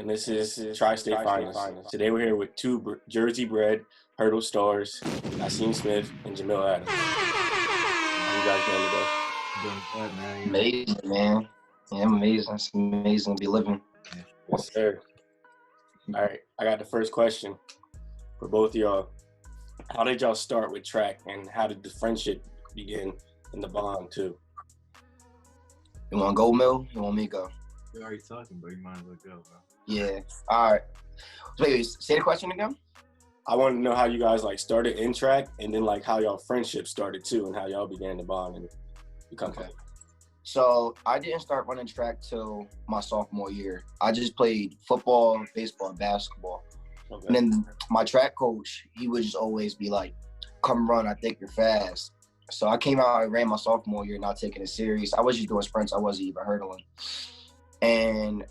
and this is Tri-State Finals. Today we're here with two Jersey-bred hurdle stars, Naseem Smith and Jamil Adams. How you guys doing today? Doing good, man. Amazing, man. Yeah, I'm amazing. It's amazing to be living. Yes, sir. All right, I got the first question for both of y'all. How did y'all start with track, and how did the friendship begin and the bond too? You want to go, Mil? You want me to go? We're already talking, but you might as well go, bro. Yeah. All right. Wait, say the question again? I want to know how you guys started in track, and then how y'all friendship started too, and how y'all began to bond and become friends. So I didn't start running track till my sophomore year. I just played football, baseball, and basketball. Okay. And then my track coach, he would just always be like, "Come run, I think you're fast." So I came out and ran my sophomore year, not taking it serious. I was just doing sprints. I wasn't even hurdling. And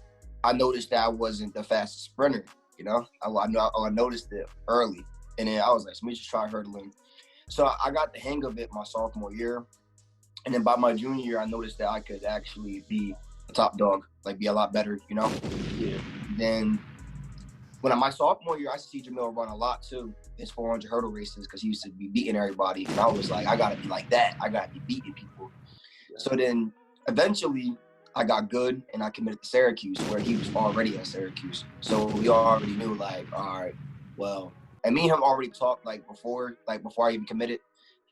I noticed that I wasn't the fastest sprinter, you know? I noticed it early. And then I was like, let me just try hurdling. So I got the hang of it my sophomore year. And then by my junior year, I noticed that I could actually be a top dog, be a lot better, you know? Yeah. Then when my sophomore year, I see Jamil run a lot too. His 400 hurdle races, because he used to be beating everybody. And I was like, I got to be like that. I got to be beating people. Yeah. So then eventually I got good and I committed to Syracuse, where he was already at Syracuse. So we already knew all right, well, and me and him already talked before I even committed.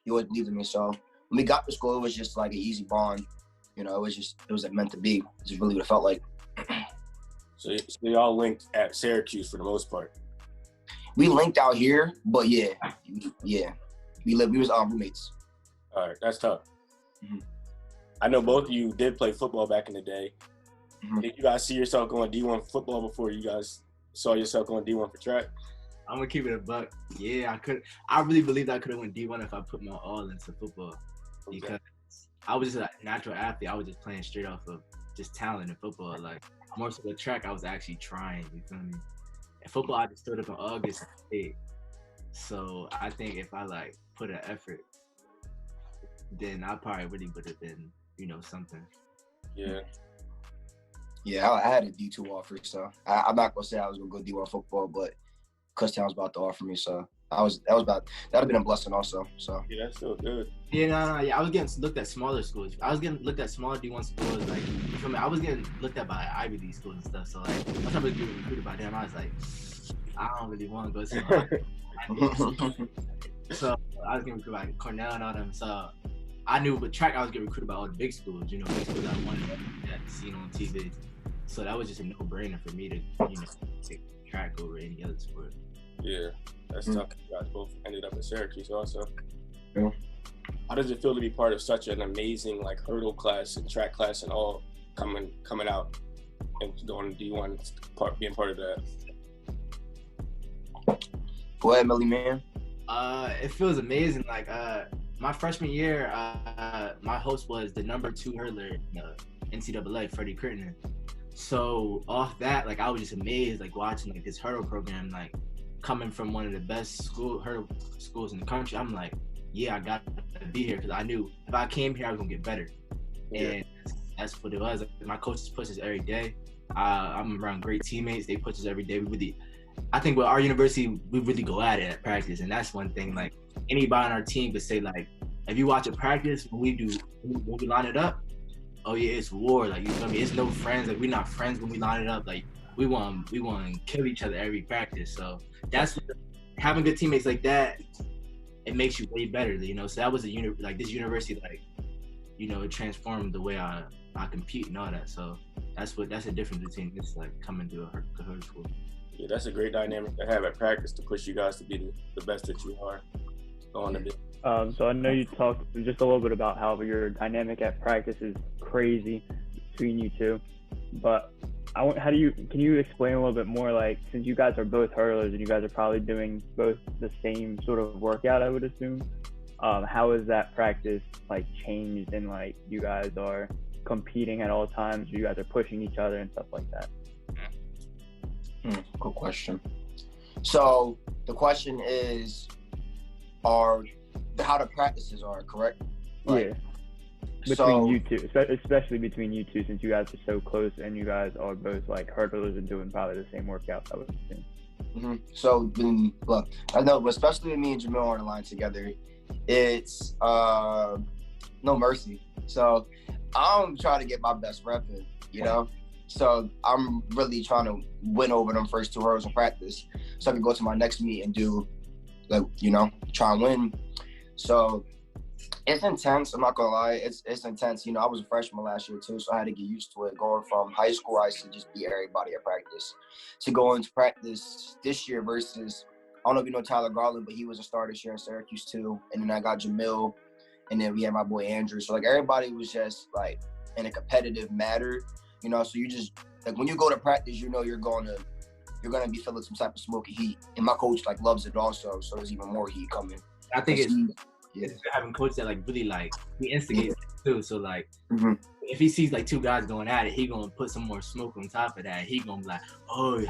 He always believed in me. So when we got to school, it was just an easy bond. You know, it was meant to be. It's just really what it felt like. So y'all linked at Syracuse for the most part. We linked out here, but yeah. We was roommates. All right, that's tough. Mm-hmm. I know both of you did play football back in the day. Mm-hmm. Did you guys see yourself going D1 football before you guys saw yourself going D1 for track? I'm gonna keep it a buck. Yeah, I really believed I could have went D1 if I put my all into football. Okay. Because I was just a natural athlete. I was just playing straight off of just talent in football. More so with track, I was actually trying, you feel me? In football, I just stood up in August and played. So I think if I put an effort, then I probably really would have been, something. Yeah. Yeah, I had a D2 offer, so I'm not gonna say I was gonna go D1 football, but Kutztown was about to offer me, so that'd have been a blessing also. So yeah, that's still good. Yeah, yeah, I was getting looked at smaller schools. I was getting looked at smaller D1 schools. You feel me? I was getting looked at by Ivy League schools and stuff. So I was trying to get recruited by them. I was like, I don't really want to go to. So I was getting recruited by Cornell and all them. So I knew with track I was getting recruited by all the big schools. Big schools I wanted to see on TV. So that was just a no-brainer for me to take track over any other sport. Yeah, that's tough. You guys both ended up at Syracuse also. Yeah. How does it feel to be part of such an amazing hurdle class and track class and all coming out and going to D1, being part of that? Go ahead, Millie, man. It feels amazing. My freshman year, my host was the #2 hurdler in NCAA, Freddie Crittenden. So off that, I was just amazed, watching this hurdle program, coming from one of the best hurdle schools in the country. I'm like, yeah, I got to be here, because I knew if I came here, I was gonna get better. Yeah. And that's what it was. My coaches push us every day. I'm around great teammates. They push us every day. I think with our university, we really go at it at practice, and that's one thing. Anybody on our team could say, if you watch a practice, when we line it up, oh yeah, it's war. You feel me? It's no friends. We're not friends when we line it up. We want to kill each other every practice. So that's having good teammates like that. It makes you way better, So that was this university, it transformed the way I compete and all that. So that's the difference between this coming to a hurdle school. Yeah, that's a great dynamic to have at practice to push you guys to be the best that you are going to be. So I know you talked just a little bit about how your dynamic at practice is crazy between you two, but can you explain a little bit more, since you guys are both hurdlers and you guys are probably doing both the same sort of workout, I would assume, how is that practice changed, and you guys are competing at all times, or you guys are pushing each other and stuff like that? Good question. So the question is, how the practices are, correct? Yeah. Between you two, especially between you two, since you guys are so close and you guys are both like hurdlers and doing probably the same workouts, I would assume. Mm-hmm. So, look, I know, but especially when me and Jamil are on the line together, it's no mercy. So I'm trying to get my best rep in, you know? So I'm really trying to win over them first 2 hurdles in practice so I can go to my next meet and do, like, you know, try and win. So it's intense. I'm not gonna lie. It's intense. You know, I was a freshman last year too, so I had to get used to it. Going from high school, I used to just beat everybody at practice, to go into practice this year versus, I don't know if you know Tyler Garland, but he was a starter this year in Syracuse too. And then I got Jamil, and then we had my boy Andrew. So like everybody was just like in a competitive manner, you know. So you just like when you go to practice, you know you're gonna be feeling some type of smoky heat. And my coach like loves it also, so there's even more heat coming. I think it's having coaches that like really like he instigates it too. So like if he sees like 2 guys going at it, he gonna put some more smoke on top of that. He gonna be like, oh,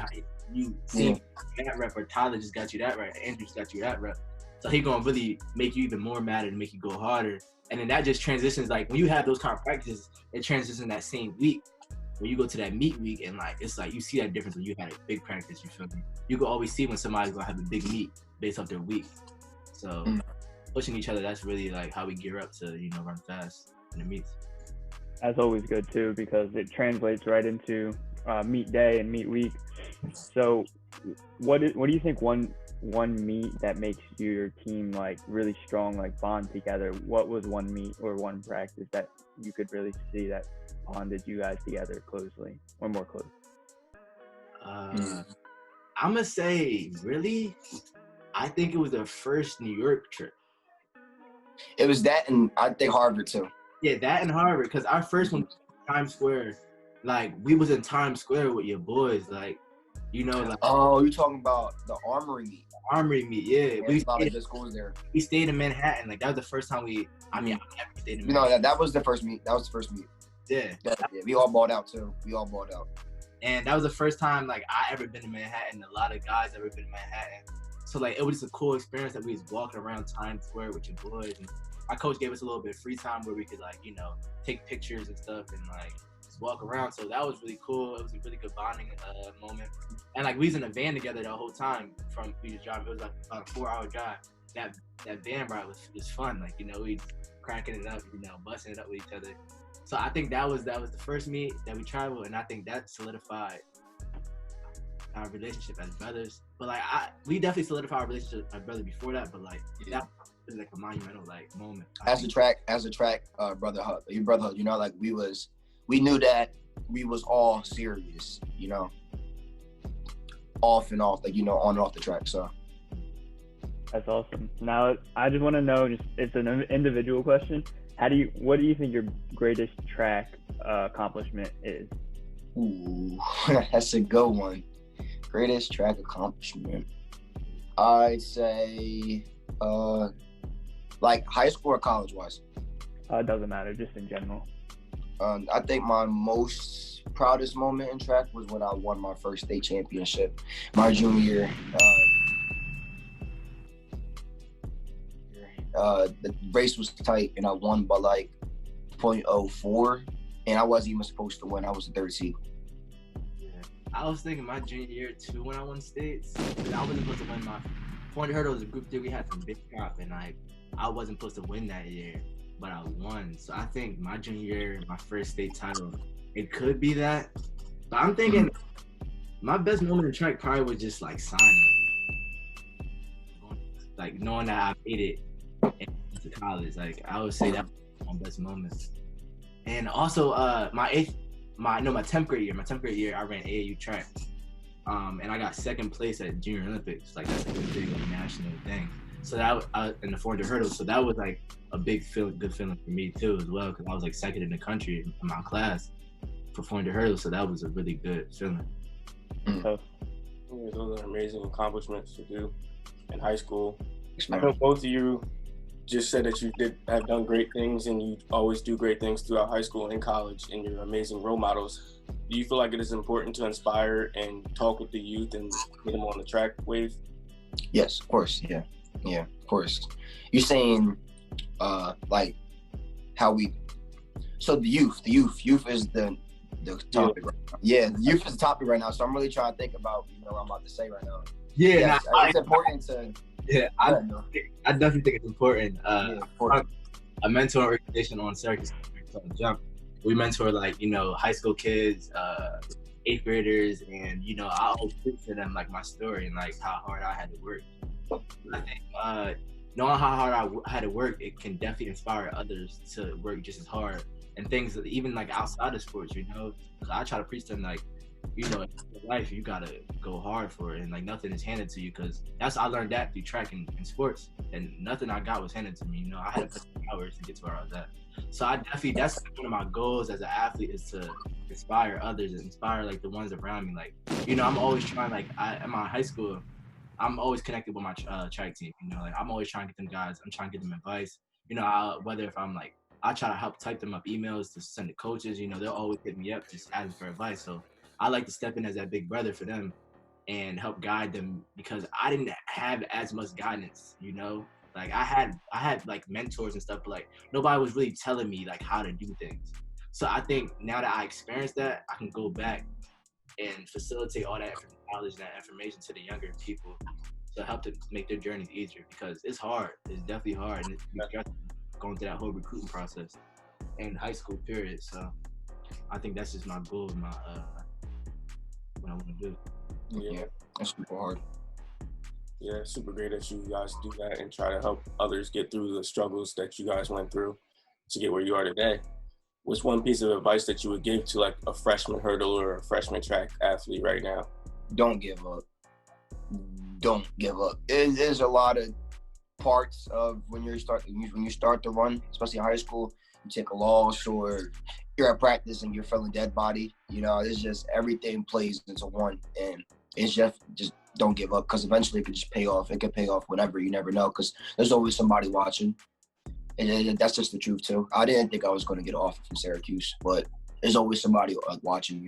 you see that rep, or Tyler just got you that rep, Andrew just got you that rep. So he gonna really make you even more mad and make you go harder. And then that just transitions, like when you have those kind of practices, it transitions in that same week. When you go to that meet week and like it's like you see that difference when you had a big practice, you feel me? You can always see when somebody's gonna have a big meet based off their week. So pushing each other, that's really like how we gear up to, you know, run fast in the meets. That's always good too, because it translates right into meet day and meet week. So what do you think one meet that makes your team like really strong, like bond together? What was one meet or one practice that you could really see that bonded you guys together closely or more close? I'm gonna say really, I think it was the first New York trip. It was that, and I think Harvard too. Yeah, that and Harvard, because our first one, Times Square, like we was in Times Square with your boys, like, you know, like. Oh, you're talking about the Armory meet. Armory meet, yeah. We a lot of good schools there. We stayed in Manhattan, like that was the first time I never stayed in Manhattan. You know, that was the first meet. That was the first meet. Yeah. We all balled out too. And that was the first time like I ever been to Manhattan. A lot of guys ever been to Manhattan. So like it was just a cool experience that we was walking around Times Square with your boys. And my coach gave us a little bit of free time where we could like, you know, take pictures and stuff and like just walk around. So that was really cool. It was a really good bonding moment. And like we was in a van together the whole time from we just driving. It was like about a 4-hour drive. That van ride was fun. Like, you know, we cracking it up, you know, busting it up with each other. So I think that was the first meet that we traveled, and I think that solidified our relationship as brothers. But like we definitely solidified our relationship as brothers before that. But like that was like a monumental like moment. As a track brotherhood, you know, like we knew that we was all serious, you know, off and off, like, you know, on and off the track. So that's awesome. Now I just want to know, it's an individual question. What do you think your greatest track accomplishment is? Ooh, that's a good one. Greatest track accomplishment. I'd say, like high school or college wise. It doesn't matter, just in general. I think my most proudest moment in track was when I won my first state championship, my junior year. The race was tight and I won by like 0.04, and I wasn't even supposed to win. I was the 3rd seed. Yeah. I was thinking my junior year too when I won states. I wasn't supposed to win my 400 hurdles. A group 3, we had some big crop, and I wasn't supposed to win that year, but I won. So I think my junior year, my first state title, it could be that. But I'm thinking my best moment in track probably was just like signing, like knowing that I made it into college. Like I would say that was my best moments. And also my 10th grade year I ran AAU track, and I got 2nd place at Junior Olympics. Like that's like a big like, national thing. So that in the 400 hurdles. So that was like a good feeling for me too as well, because I was like 2nd in the country in my class for 400 hurdles. So that was a really good feeling. Those are amazing accomplishments to do in high school. I know both of you just said that you have done great things, and you always do great things throughout high school and college, and you're amazing role models. Do you feel like it is important to inspire and talk with the youth and get them on the track wave? Yes, of course. Yeah, of course. You're saying like how we So the youth is the topic right now. Yeah, the youth is the topic right now. So I'm really trying to think about, what I'm about to say right now. Yeah, yes, it's important to. Yeah, I definitely think it's important. Important. A mentor organization on Syracuse Jump. We mentor high school kids, 8th graders, and I always preach to them my story and how hard I had to work. I think knowing how hard I had to work, it can definitely inspire others to work just as hard and things even outside of sports. Because I try to preach to them in life you gotta go hard for it, and nothing is handed to you, because I learned that through track and sports, and nothing I got was handed to me. I had to put hours to get to where I was at. So I definitely, that's one of my goals as an athlete, is to inspire others and inspire the ones around me. I'm always trying, at my high school, I'm always connected with my track team. I'm always trying to get them guys. I'm trying to get them advice. Whether if I'm I try to help type them up emails to send to coaches. They'll always hit me up just asking for advice. So I like to step in as that big brother for them and help guide them, because I didn't have as much guidance. I had mentors and stuff, but nobody was really telling me how to do things. So I think now that I experienced that, I can go back and facilitate all that knowledge and that information to the younger people to help to make their journeys easier, because it's hard. It's definitely hard, and it's going through that whole recruiting process in high school period. So I think that's just my goal, what I want to do. Yeah, that's super hard. Yeah, super great that you guys do that and try to help others get through the struggles that you guys went through to get where you are today. What's one piece of advice that you would give to a freshman hurdler or a freshman track athlete right now? Don't give up. Don't give up. There's a lot of parts of when you start to run, especially in high school. You take a loss, or you're at practice and you're feeling dead body. It's just everything plays into one, and it's just don't give up, because eventually it could just pay off. It could pay off whenever. You never know, because there's always somebody watching. And that's just the truth too. I didn't think I was going to get off from Syracuse, but there's always somebody watching,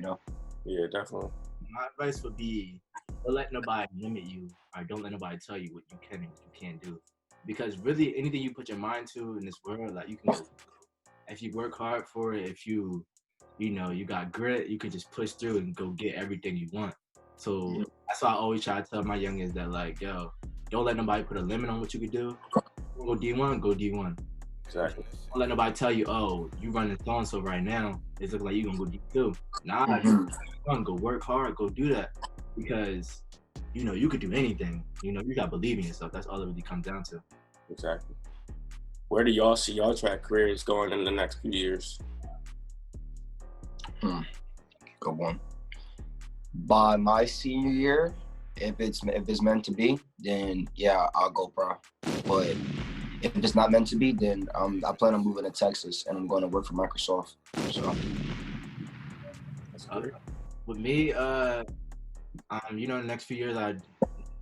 Yeah, definitely. My advice would be, don't let nobody limit you, or don't let nobody tell you what you can and what you can't do. Because really, anything you put your mind to in this world, you can go. If you work hard for it, if you got grit, you can just push through and go get everything you want. So that's why I always try to tell my youngins that yo, don't let nobody put a limit on what you can do. Go D1, go D1. Exactly. Don't let nobody tell you, oh, you running so right now, it looks like you're gonna go D2. Nah, go work hard, go do that, because you could do anything. You gotta believe in yourself. That's all it really comes down to. Exactly. Where do y'all see y'all track careers going in the next few years? Good one. By my senior year, if it's meant to be, then yeah, I'll go pro. But if it's not meant to be, then I plan on moving to Texas, and I'm going to work for Microsoft. So with me, in the next few years, I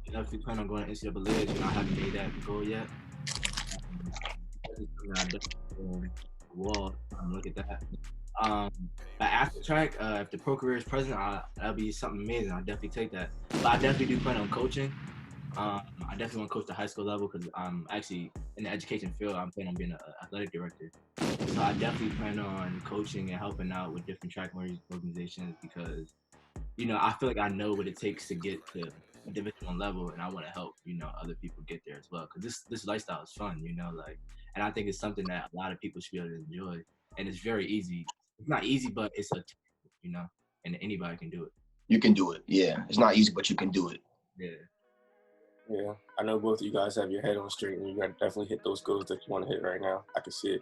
definitely plan on going to NCAA. I haven't made that goal yet. Look at that. But after track, if the pro career is present, that'll be something amazing. I'll definitely take that. But I definitely do plan on coaching. I definitely want to coach the high school level, because I'm actually in the education field. I'm planning on being an athletic director. So I definitely plan on coaching and helping out with different track organizations, because, I feel like I know what it takes to get to a Division I level, and I want to help, other people get there as well. Because this lifestyle is fun, and I think it's something that a lot of people should be able to enjoy. And it's very easy. It's not easy, but it's and anybody can do it. You can do it, yeah. It's not easy, but you can do it. Yeah, I know both of you guys have your head on straight, and you got to definitely hit those goals that you want to hit right now. I can see it.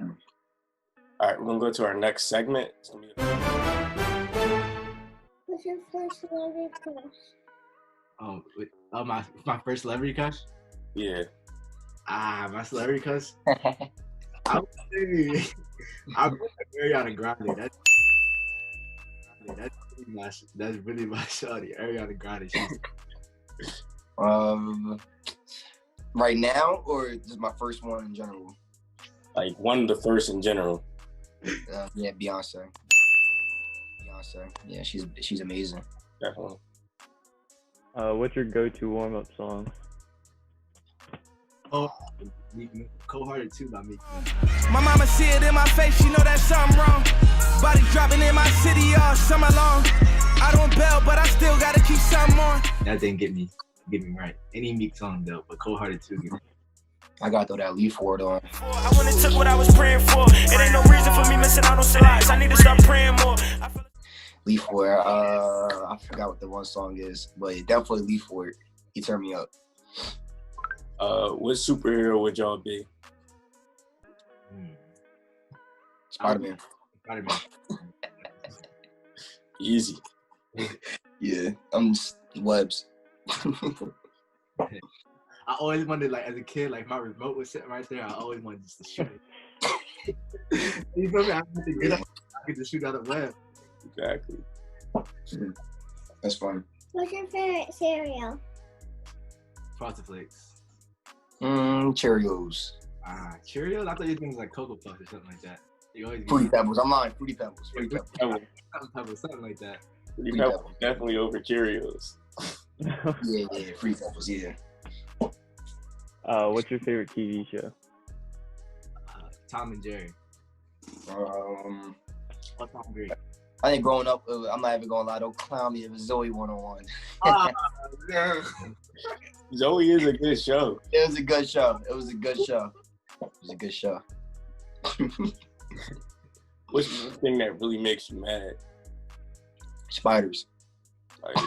All right, we're going to go to our next segment. It's gonna be What's your first celebrity crush? My first celebrity crush? Yeah. My celebrity crush? I would say I'm Ariana Grande. That's really my shawty, Ariana Grande. Right now, or just my first one in general? One of the first in general. Yeah, Beyonce. Yeah, she's amazing. Definitely. What's your go-to warm-up song? Oh, Cold-Hearted 2 by Meek. My mama see it in my face, she know that something wrong. Body dropping in my city all summer long. I don't bail, but I still gotta keep something on. That didn't get me right. Any Meek song though, but Cold-Hearted 2 get me. I gotta throw that Leaf Ward on. I went and took what I was praying for. It ain't no reason for me missing out on slides. I need to start praying more. Leaf Ward. I forgot what the one song is, but definitely Leaf Ward. He turned me up. What superhero would y'all be? Spider-Man. Spider-Man. Easy. Yeah, I'm just webs. I always wanted, like, as a kid, like, my remote was sitting right there. I always wanted just to shoot it. You feel me? I had to get up. I could just shoot out a web. Exactly. That's fun. What's your favorite cereal? Frosted Flakes. Cheerios. Cheerios? I thought you things like Cocoa Puffs or something like that. You always Fruity Pebbles. I'm lying. Fruity Pebbles. Fruity Pebbles. Something like that. Fruity Pebbles definitely over Cheerios. Yeah. Fruity Pebbles. Yeah. What's your favorite TV show? Tom and Jerry. Um, Or Tom and Jerry. I think growing up, I'm not even gonna lie. Don't clown me. It was Zoe 101. Zoe is a good show. It was a good show. It was a good show. What's the thing that really makes you mad? Spiders. Like,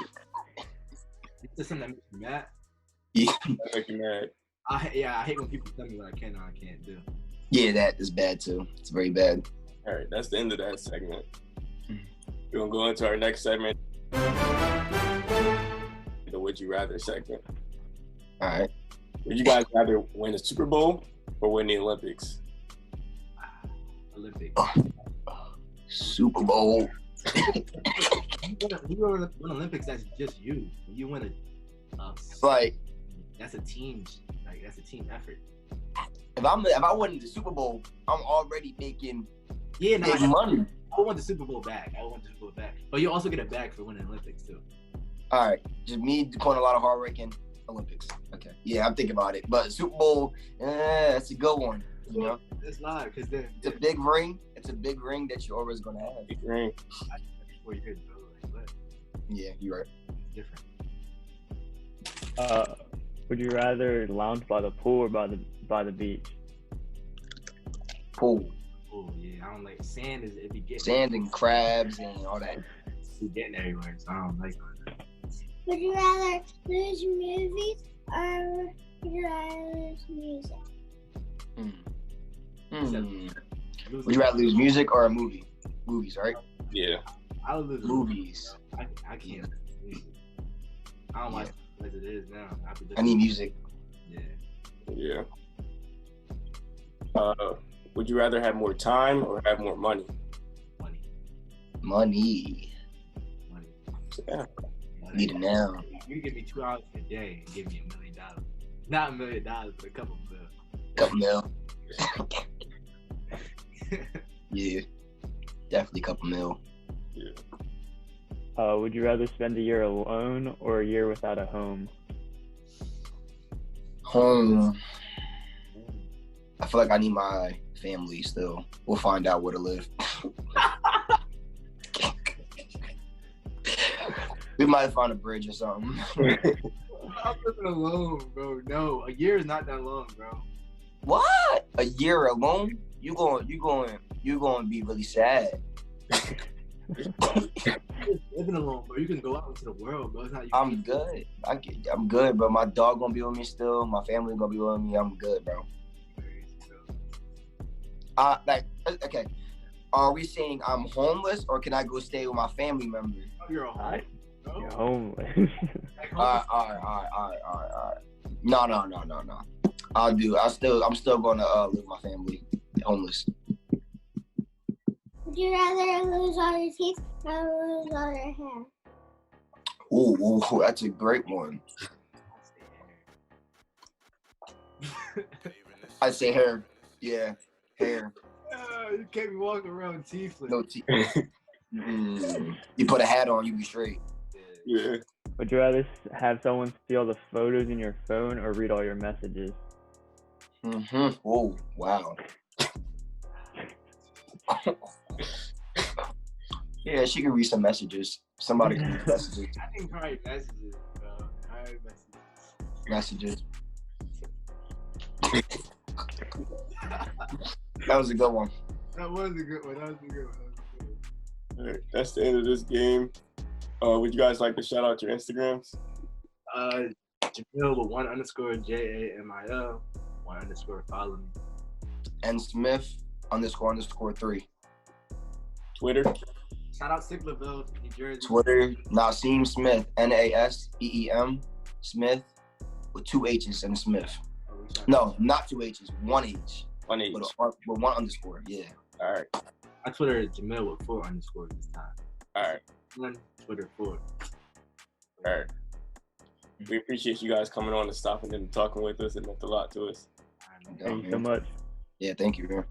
It's something that makes me mad. Yeah. that make you mad. I hate when people tell me what I can or I can't do. Yeah, that is bad too. It's very bad. All right, that's the end of that segment. We're gonna go into our next segment, the Would You Rather segment. All right. Would you guys rather win a Super Bowl or win the Olympics? Olympics. Super Bowl. You win Olympics, that's just you. When you win Like, that's a team. Like, that's a team effort. if I win the Super Bowl, I'm already making big money. I want the Super Bowl back. But you also get a bag for winning Olympics too. All right, just me putting a lot of hard work in Olympics. Okay, yeah, I'm thinking about it. But Super Bowl, that's a good one. You know, it's live because then it's a big ring. It's a big ring that you're always gonna have. Big ring. 4 years, bro. Like, what? Yeah, you're right. It's different. Would you rather lounge by the pool or by the beach? Pool. Oh yeah, I don't like sand. Is if you get Sand and crabs and all that. you getting everywhere, so I don't like that. Would you rather lose movies or would you rather lose music? Would you rather lose music or a movie? Movies, right? Yeah. I would lose Movies. I can't lose music. I don't watch it as it is now. I need music. Yeah. Yeah. Would you rather have more time or have more money? Money. Yeah. Need it now. You give me 2 hours a day and give me $1 million. Not $1 million, but a couple mil. Couple mil. Yeah. Definitely couple mil. Yeah. Would you rather spend a year alone or a year without a home? Home. I feel like I need my family still. We'll find out where to live. We might find a bridge or something. I'm living alone, bro. No, a year is not that long, bro. What? A year alone? You going to be really sad. Living alone, bro. You can go out into the world, bro. It's not you. I'm good. I'm good, but my dog gonna be with me still. My family gonna be with me. I'm good, bro. Okay. Are we saying I'm homeless or can I go stay with my family members? You're a home. You're homeless. All right. No. I'm still gonna live with my family. Homeless. Would you rather lose all your teeth or lose all your hair? Ooh, that's a great one. I'd say hair. Yeah, hair. You can't be walking around teethless. No teeth. You put a hat on, you be straight. Yeah. Would you rather have someone steal the photos in your phone or read all your messages? Oh, wow. Yeah, she can read some messages. Somebody can read messages. I think write messages, bro. I write Messages. That was a good one. That was a good one. All right, that's the end of this game. Would you guys like to shout out your Instagrams? Jamil with _JAMIL, _ follow me. And Smith __3. Twitter? Shout out Sicklerville, New Jersey. Twitter, Naseem Smith, NASEEM Smith with 2 H's and Smith. No, not 2 H's, 1 H. 1 H. With 1 _, yeah. All right. My Twitter is Jamil with 4 _ this time. All right. 1 Twitter 4. All right. We appreciate you guys coming on and stopping and talking with us. It meant a lot to us. Thank you so much. Yeah, thank you, man.